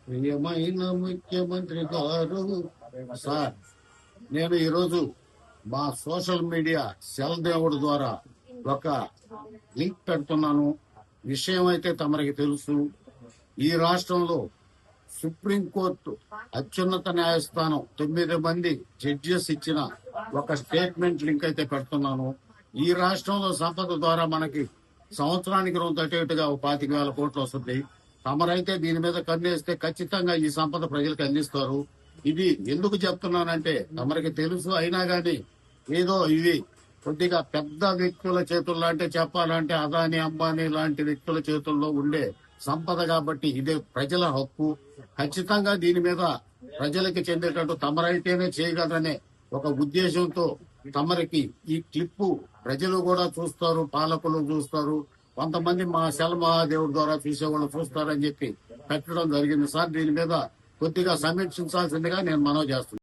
ప్రియమైన ముఖ్యమంత్రి గారు. సార్, నేను ఈరోజు మా సోషల్ మీడియా సెల్ దేవుడు ద్వారా ఒక లింక్ పెడుతున్నాను. విషయం అయితే తమరికి తెలుసు. ఈ రాష్ట్రంలో సుప్రీంకోర్టు అత్యున్నత న్యాయస్థానం 9 మంది జడ్జెస్ ఇచ్చిన ఒక స్టేట్మెంట్ లింక్ అయితే పెడుతున్నాను. ఈ రాష్ట్రంలో సంపద ద్వారా మనకి సంవత్సరానికి తటేటుగా 25,000 కోట్లు వస్తుంది. తమరైతే దీని మీద కన్నేస్తే ఖచ్చితంగా ఈ సంపద ప్రజలకు అందిస్తారు. ఇది ఎందుకు చెప్తున్నానంటే తమరికి తెలుసు, అయినా గాని ఏదో ఇవి కొద్దిగా పెద్ద వ్యక్తుల చేతుల్లో, అంటే చెప్పాలంటే అదాని అంబానీ లాంటి వ్యక్తుల చేతుల్లో ఉండే సంపద కాబట్టి ఇదే ప్రజల హక్కు. ఖచ్చితంగా దీని మీద ప్రజలకి చెందేటట్టు తమరైతేనే చేయగలరనే ఒక ఉద్దేశంతో తమరికి ఈ క్లిప్పు ప్రజలు కూడా చూస్తారు, పాలకులు చూస్తారు, కొంతమంది మా శల మహాదేవుడి ద్వారా చూసేవాళ్ళు చూస్తారని చెప్పి పెట్టడం జరిగింది. సార్, దీని మీద కొద్దిగా సమీక్షించాల్సిందిగా నేను మనవి చేస్తున్నాను.